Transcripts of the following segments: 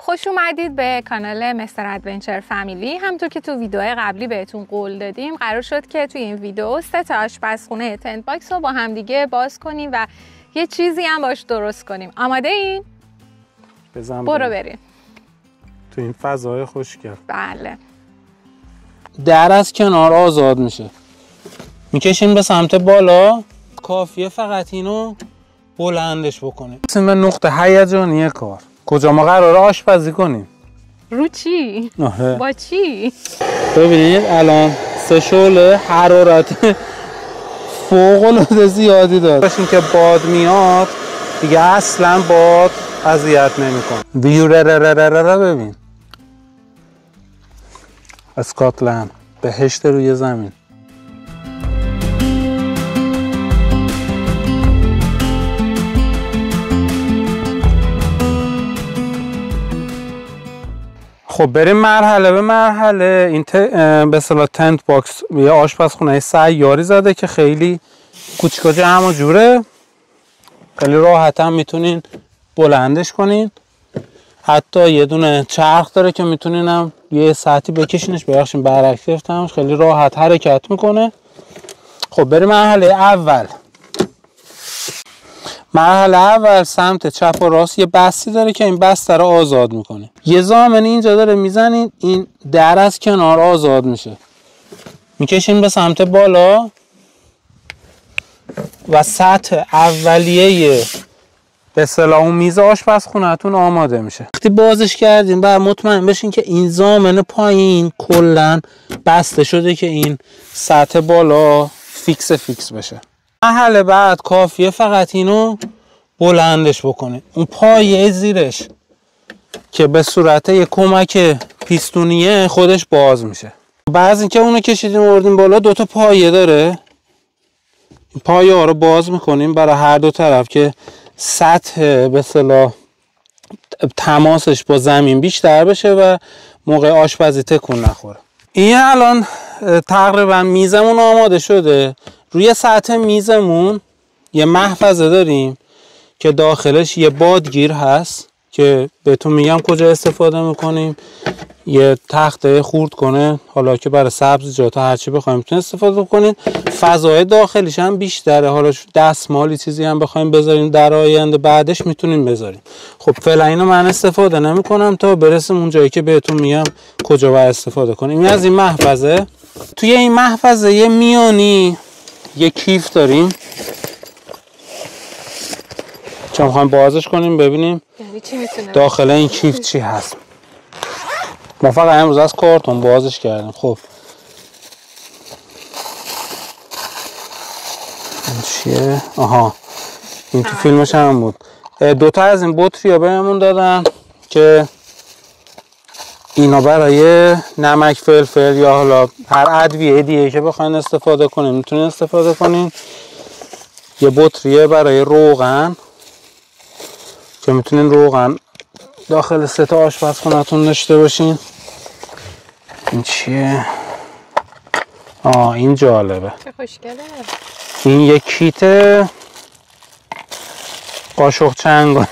خوش اومدید به کانال مستر ادونچر فامیلی. همونطور که تو ویدیوهای قبلی بهتون قول دادیم قرار شد که توی این ویدیو 3 تا آشپزخونه تنت باکس رو با همدیگه باز کنیم و یه چیزی هم باش درست کنیم. آماده این؟ برو بریم تو این فضای خوشگل. بله. در از کنار آزاد میشه، میکشیم به سمت بالا. کافیه فقط اینو بلندش بکنیم. این به نقطه هیجانی کار کجا ما قراره آشپزی کنیم. رو چی؟ با چی؟ ببینید الان 3 شعله حرارت فوق العاده زیادی داره. باشین که باد میاد دیگه اصلا باد اذیت نمیکنه. ببین اسکاتلند، بهشت روی زمین. خب بریم مرحله به مرحله. این به اصطلاح تنت باکس یه آشپزخونه سیاری زده که خیلی کوچیک و جمع و جوره. خیلی راحت هم میتونین بلندش کنین. حتی یه دونه چرخ داره که میتونین هم یه ساعتی بکشینش. ببخشید برعکس گرفتمش. خیلی راحت حرکت میکنه. خب بریم مرحله اول. مرحله اول سمت چپ و راست یه بستی داره که این بسته رو آزاد میکنه. یه زامن اینجا داره میزنین، این در از کنار آزاد میشه. میکشین به سمت بالا و سطح اولیه به اصطلاح اون میز آشپزخونه‌تون آماده میشه. وقتی بازش کردین بعد مطمئن بشین که این زامن پایین کلا بسته شده که این سطح بالا فیکس بشه. مرحله بعد کافیه فقط اینو بلندش بکنید. اون پایه زیرش که به صورت یک کمک پیستونیه خودش باز میشه. بعد اینکه اونو کشیدیم آوردیم بالا، 2 تا پایه داره. این پایه ها رو باز میکنیم برای هر دو طرف که سطح به اصطلاح تماسش با زمین بیشتر بشه و موقع آشپزی تکون نخوره. این الان تقریبا میزمون آماده شده. روی سطح میزمون یه محفظه داریم که داخلش یه بادگیر هست که بهتون میگم کجا استفاده میکنیم. یه تخته خورد کنه، حالا که برای سبزیجات هرچی بخوایم میتونید استفاده کنید. فضای داخلیش هم بیشتره. حالا دستمالی چیزی هم بخوایم بذاریم در آینده بعدش میتونیم بذاریم. خب فعلا اینو من استفاده نمیکنم تا برسیم اون جایی که بهتون میگم کجا باید استفاده کنیم. این از این محفظه. توی این محفظه یه میانی یه کیف داریم چون میخوایم بازش کنیم ببینیم داخل این کیف چی هست. ما فقط امروز از کارتون بازش کردیم. خب این چیه؟ آها این تو فیلمش هم بود. 2 تا از این بطری بهمون دادن که اینا برای نمک فلفل یا حالا هر ادویه دیگه که بخواین استفاده کنین میتونین استفاده کنین. یه بطریه برای روغن که میتونین روغن داخل 3 تا آشپزخونه‌تون داشته باشین. این چیه؟ این جالبه. چه خوشگله. این یک کیت قاشق چنگال.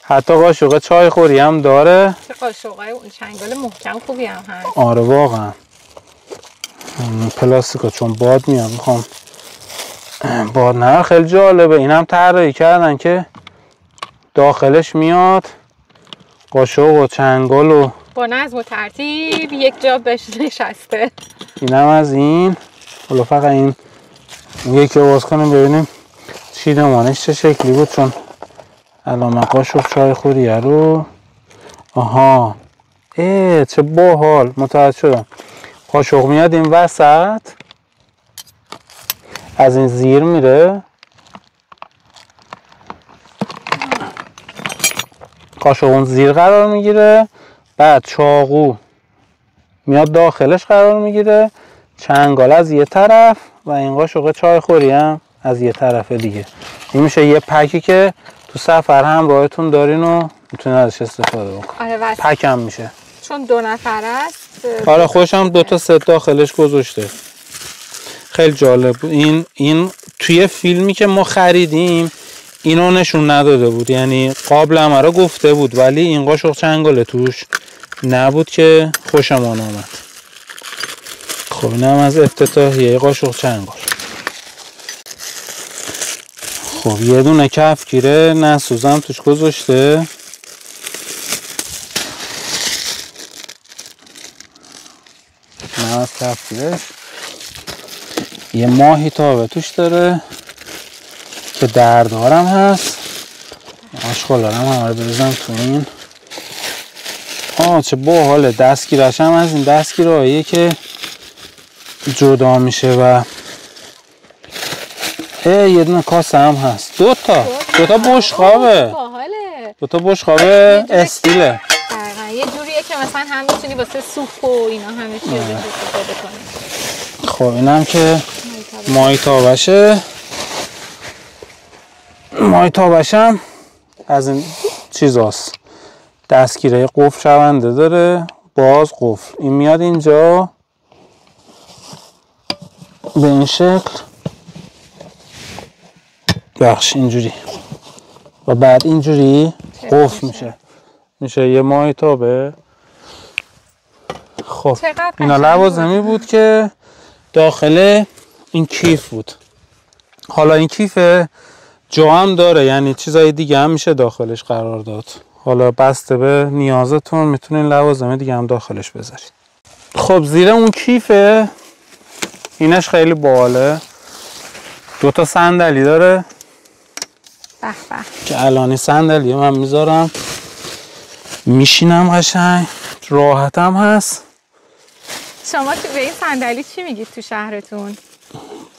حتی قاشق چای خوری هم داره. چه قاشقای اون چنگال محکم خوبی هم هست. آره واقعا. پلاستیکا چون باد میاد میخوام باد نه. خیلی جالبه. این هم طراحی کردن که داخلش میاد قاشق و چنگال و با نظم و ترتیب یک جا بهش نشسته. اینم از این. حالا فقط این یکی رو باز کنیم ببینیم چیدمانش چه شکلی بود. چون الان من قاشق چای خوریه رو آها چه باحال متوجه شدم. قاشق میاد این وسط از این زیر میره. قاشق اون زیر قرار میگیره. بعد چاقو میاد داخلش قرار میگیره. چنگال از یه طرف و این قاشق چای خوری هم از یه طرف دیگه. این میشه یه پکی که تو سفر همراهتون دارین و میتونین ازش استفاده بکنین. آره پک هم میشه چون 2 نفر است. آره خوش هم 2 تا ست داخلش گذاشته. خیلی جالب بود. این توی فیلمی که ما خریدیم اینو نشون نداده بود، یعنی قابل رو گفته بود ولی این قاشق چنگاله توش نبود که خوشمان آمد. خب اینم از افتتاحیه قاشق چنگال. خب یه دونه کفگیره نسوزم توش گذاشته. اینم از کفگیرش. یه ماهی تابه توش داره که دردارم هست. آشغالارم همه رو بریزم تو این. چه باحاله. دستگیرش هم از این دستگیرهاییه که جدا میشه و یه دونه کاسه هم هست. دوتا بشقابه. دوتا بشقابه استیله. دقیقا یه جوریه که مثلا هم میتونی واسه سوپ و اینا همه چی رو استفاده کنی. خب اینم که ماهی تابشه. ماهی تابشم از این چیز هست. دستگیره قفل شونده داره. باز قفل. این میاد اینجا به این شکل بخش اینجوری و بعد اینجوری قفل میشه یه ماهی تابه. خب اینا لوازمی بود که داخل این کیف بود. حالا این کیف جا هم داره، یعنی چیزای دیگه هم میشه داخلش قرار داد. حالا بسته به نیازتون میتونین لوازم دیگه هم داخلش بذارید. خب زیر اون کیفه اینش خیلی باحاله. دوتا صندلی داره. به به. که الانی صندلی من میذارم میشینم قشنگ راحتم هست. شما به این صندلی چی میگید تو شهرتون؟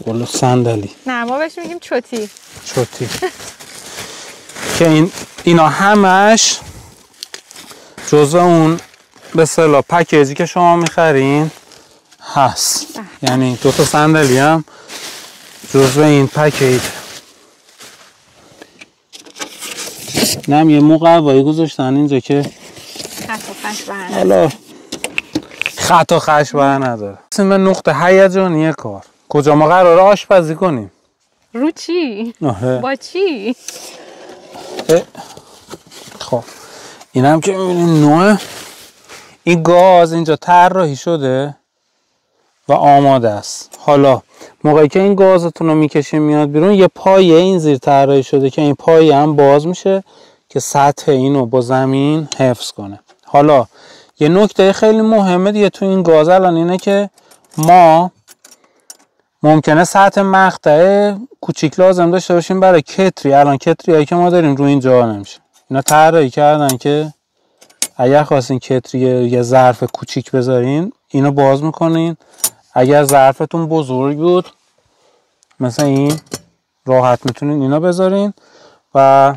والا صندلی. نه ما بهش میگیم چوتی. که اینا همش جزء اون به اصطلاح پکیجی که شما میخرین هست. یعنی دوتا صندلی هم جزء این پکیج. نم یه مقوایی گذاشتن اینجا که خط و خش بر نداره. اسم نقطه هیجانی کار کجا ما قراره آشپزی کنیم. رو چی؟ با چی؟ خب اینم که میبینین نوع این گاز اینجا طراحی شده و آماده است. حالا موقعی که این گازتون رو میکشیم میاد بیرون یه پایه این زیر طراحی شده که این پایه هم باز میشه که سطح اینو با زمین حفظ کنه. حالا یه نکته خیلی مهمه دیگه تو این گاز الان اینه که ما ممکنه سطح مقطع کوچیک لازم داشته باشیم برای کتری. الان کتری هایی که ما داریم رو این جا نمیشه. اینا طراحی کردن که اگر خواستین کتری یه ظرف کوچیک بذارین اینو باز میکنین. اگر ظرفتون بزرگ بود مثلا این راحت میتونین اینا بذارین. و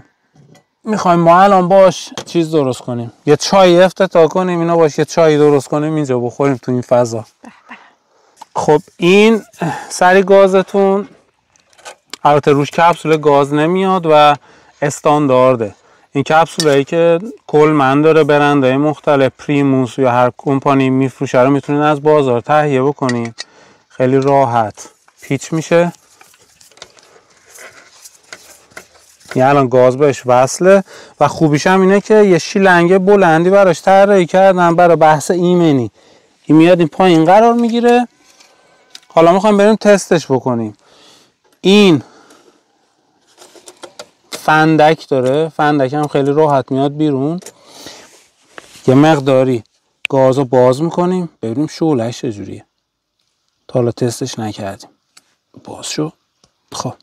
میخوایم ما الان باش چیز درست کنیم، یه چای افتتاح کنیم، اینا باش یه چای درست کنیم اینجا بخوریم تو این فضا. خب این سری گازتون البته روش کپسول گاز نمیاد و استاندارده. این کپسولایی که کلمن داره برندهای مختلف پریموس یا هر کمپانی میفروشه رو میتونین از بازار تهیه بکنین. خیلی راحت پیچ میشه. یه الان گاز بهش وصله و خوبیش هم اینه که یه شیلنگ بلندی براش طراحی کردن برای بحث ایمنی. این میاد این پایین قرار میگیره. حالا میخوایم بریم تستش بکنیم. این فندک داره، فندک هم خیلی راحت میاد بیرون. یه مقداری گازو باز میکنیم ببینیم شعله‌اش چجوریه. تا حالا تستش نکردیم. باز شو. خب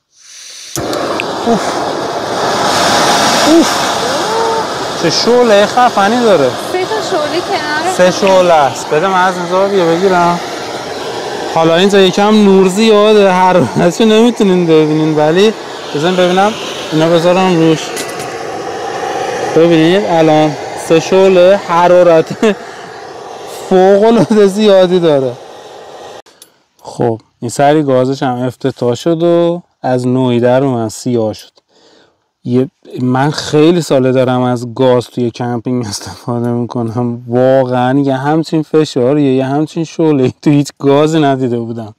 چه شعله خفنی داره. 3 تا شعله کناره. 3 شعله است. بده من از اینجا بگیرم. حالا اینجا یکم نور زیاده، هر وقتشو نمیتونین ببینین ولی بزن ببینم اینا بذارم روش. ببینید الان 3 شعله حرارت فوق العاده زیادی داره. خب این سری گازش هم افتتاح شد و از نوعی در اومد سیاه شد. من خیلی ساله دارم از گاز توی کمپینگ استفاده میکنم. واقعا یه همچین فشاریه یه همچین شعله تو هیچ گازی ندیده بودم.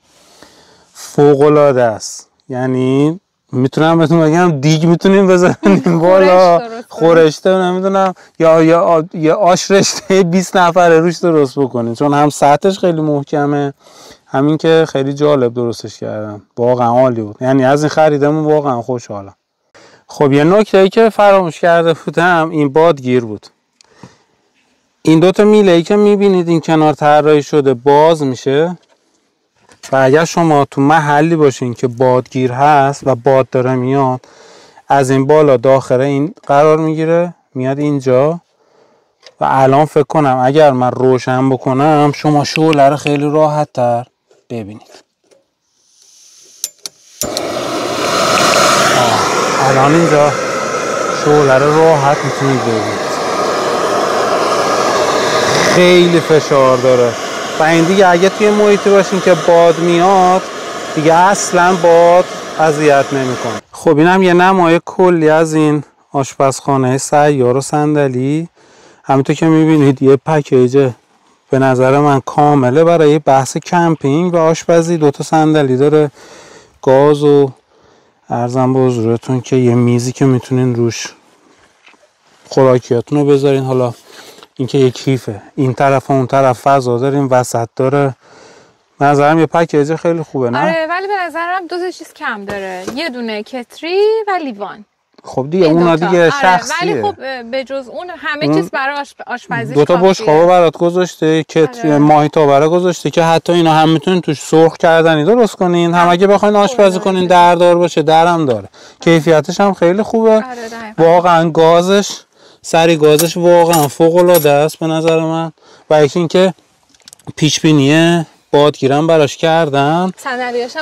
فوق العاده است. یعنی میتونم بهتون بگم دیگ میتونیم بذاریم بالا، خورشته نمیدونم یا آش رشته 20 نفره روش درست بکنیم، چون هم سطحش خیلی محکمه، همین که خیلی جالب درستش کردم، واقعا عالی بود. یعنی از این خریدمون واقعا خوشحالم. خب یه نکته‌ای که فراموش کرده بودم این بادگیر بود. این دوتا میله‌ای که میبینید این کنار طراحی شده باز میشه و اگر شما تو محلی باشین که بادگیر هست و باد داره میاد، از این بالا داخل این قرار میگیره میاد اینجا و الان فکر کنم اگر من روشن بکنم شما شعله رو خیلی راحت تر ببینید. الان اینجا شعله رو راحت میتونید ببینید، خیلی فشار داره و این دیگه اگه توی محیطی باشین که باد میاد دیگه اصلا باد اذیت نمیکنه. خب اینم یه نمای کلی از این آشپزخانه سیار و صندلی. همینطور که میبینید یه پکیج به نظر من کامله برای بحث کمپینگ و آشپزی. دوتا صندلی داره، گاز و عرضم به حضورتون که یه میزی که میتونین روش خوراکیاتون رو بذارین. حالا اینکه یه کیفه، این طرف و اون طرف فضا داریم، وسط داره. نظرم یه پکیج خیلی خوبه نه؟ آره ولی به نظرم دو تا چیز کم داره، یه دونه کتری و لیوان. خب دیگه اونا دیگه شخصیه. ولی خب به جز اون همه چیز برای آشپزی دو تا بشقابو برات گذاشته، کتری ماهیتا برات گذاشته که حتی اینا هم میتونین توش سرخ کردنی درست کنین، هم اگه بخواین آشپزی کنین دردار باشه درم داره. کیفیتش هم خیلی خوبه. واقعا گازش سری گازش واقعا فوق العاده است به نظر من. و یکی اینکه پیش بینی بادگیرم براش کردم،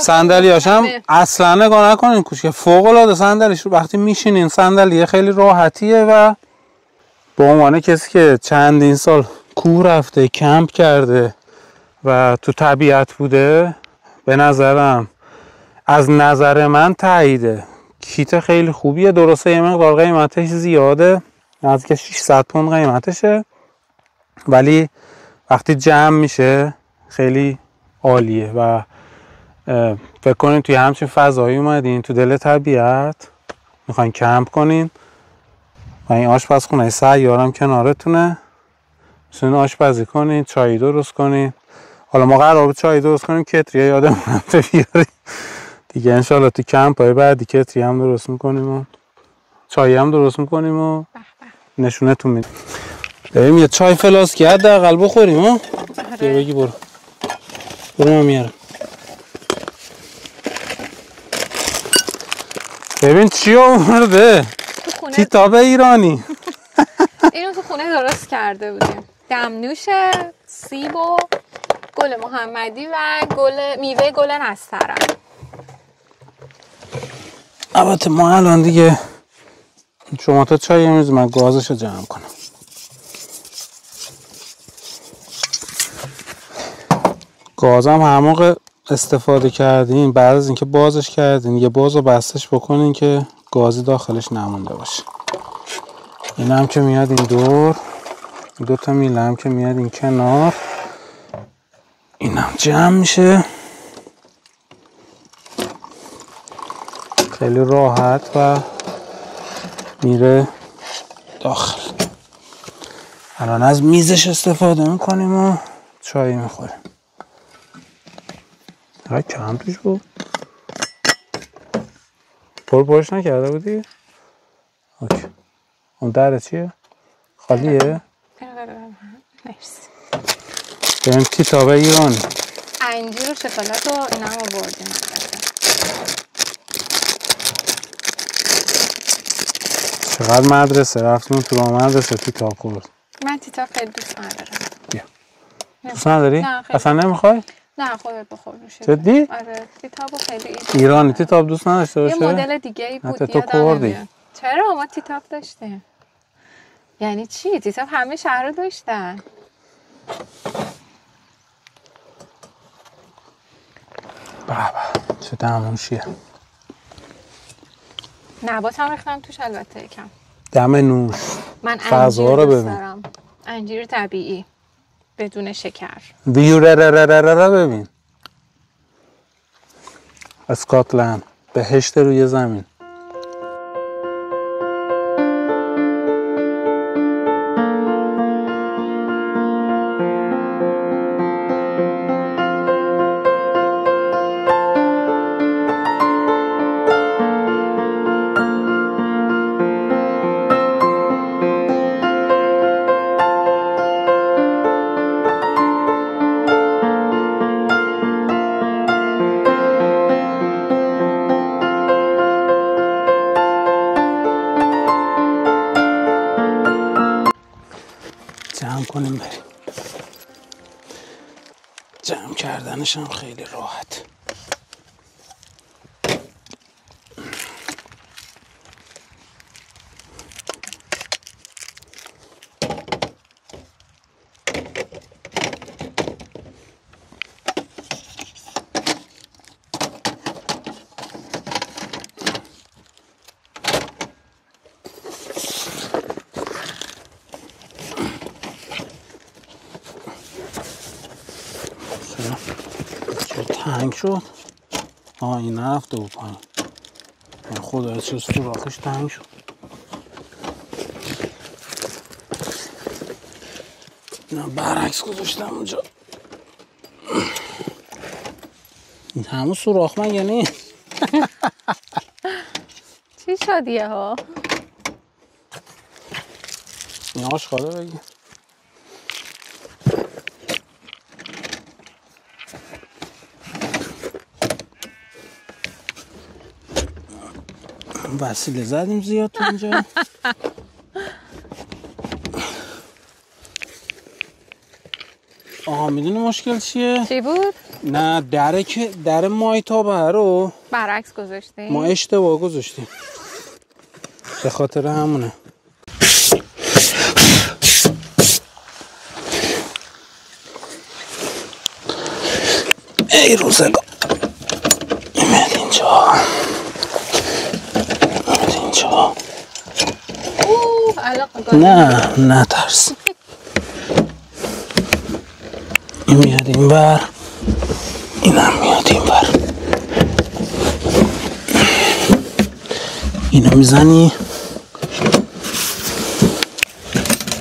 صندلیاش هم اصلا نگاه نکنین که فوق العاده صندلیش رو وقتی میشینین صندلی خیلی راحتیه و به عنوان کسی که چندین سال کوه رفته کمپ کرده و تو طبیعت بوده به نظرم از نظر من تاییده. کیت خیلی خوبیه، درسته یه مقدار قیمتش زیاده، نزدیک 600 پوند قیمتشه، ولی وقتی جمع میشه خیلی عالیه و فکر کنین توی همچین فضایی اومدین تو دل طبیعت میخواین کمپ کنین و این آشپزخونه سیارم کنارتونه، میتونین آشپزی کنین، چای درست کنین. حالا ما قرار بود چای درست کنیم، کتریه یادمون رفته بیاریم دیگه. انشالله تو کمپ های بعدی کتری هم درست میکنیم و چای هم درست میکنیم و نشونتون میدیم. بریم یه چای فلاسکی حداقل بخوریم ها. بیا بگی برو من میارم. ببین چی آورده، تیتاب ایرانی. اینو تو خونه درست کرده بودیم، دمنوش، سیب و گل محمدی و میوه گل نسترن. البته ما الان دیگه شما تا چای میز من گازشو جمع کنم. گازم هر موقع استفاده کردین بعد از اینکه بازش کردین یه باز رو بستش بکنین که گازی داخلش نمونده باشه. این هم که میاد این دور، دو تا میله هم که میاد این کنار، این هم جمع میشه خیلی راحت و میره داخل. الان از میزش استفاده میکنیم و چای میخوریم. های کم توش بود. پرش نکرده بودی؟ اوکی. اون دره چیه؟ خالیه؟ مرسی. بریم تیتاب ایرانی. انجیر و شکلات و اینا هم آوردیم. چقدر مدرسه رفتیم تو راه مدرسه تیتاب خورد. من تیتاب خیلی دوست ندارم. بیا. دوست نداری؟ اصلا نمیخوای؟ نه خودت بخور میشه. جدی؟ آره تیتابو خیلی ایرانی تیتاب دوست نداشته باشه؟ یه مدل دیگه ای بود یادم نمیاد. چرا ما تیتاب داشتیم؟ یعنی چی؟ تیتاب همه شهر داشتن. بابا چه دمنوشیه. نبات هم ریختم توش البته یکم. دم نوش. من انجیر دوست دارم. انجیر طبیعی بدون شکر. ویوررررررر ببین. اسکاتلند. بهشت روی زمین. جمع کنیم بریم. جمع کردنش هم خیلی راحت. چه تنگ شد؟ این نرفته بود پایین. خدا چه سوراخش تنگ شد. اینا برعکس گذاشتم اونجا. این همون سوراخ مگه نیست؟ چی شد یه ها؟ این آشغاله بگی. وسیله زدیم زیاد تو اینجا. میدونی مشکل چیه؟ چی بود؟ نه در مایتابه رو برعکس گذاشتیم. ما اشتباه گذاشتیم. به خاطر همونه. ای روزگار. اومد اینجا. نه ترس. این میاد این بر، اینم میاد این بر. اینو میزنی،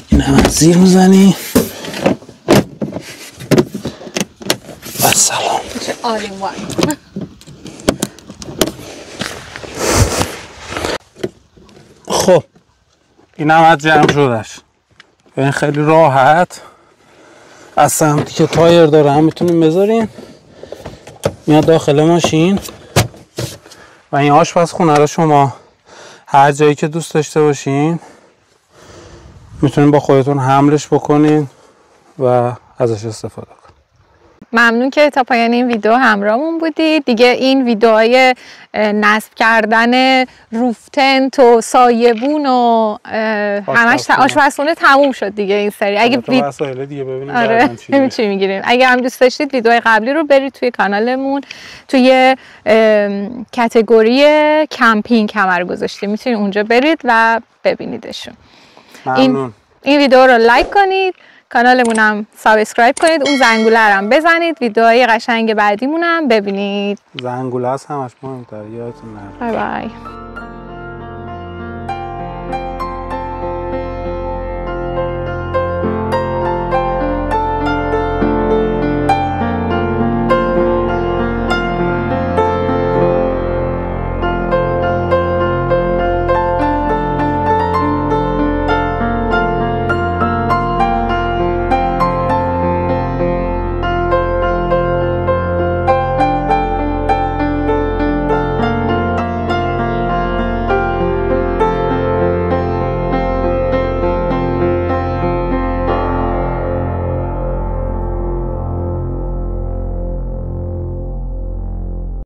اینم از زیر میزنی. و سلام. چه آلین وان. خب این هم از جمع شدش. این خیلی راحت از سمتی که تایر داره هم میتونیم بذاریم. میاد داخل ماشین و این آشپزخونه رو شما هر جایی که دوست داشته باشین میتونین با خودتون حملش بکنین و ازش استفاده کنین. ممنون که تا پایان این ویدیو همراهمون بودید. دیگه این ویدیوهای نصب کردن روفتنت و سایبون و همش آشپزخونه تموم شد دیگه این سری. اگه وسایل دیگه ببینیم آره چی میگیریم. اگه هم دوست داشتید ویدیوهای قبلی رو برید توی کانالمون، توی کاتگوری کمپینگ همه رو گذاشتیم، میتونید اونجا برید و ببینیدشون. ممنون. این ویدیو رو لایک کنید، کانالمون هم سابسکرایب کنید، اون زنگوله رو هم بزنید، ویدیوهای قشنگ بعدیمون هم ببینید. زنگوله هست همش مهم‌تره، یادتون نره. بای بای.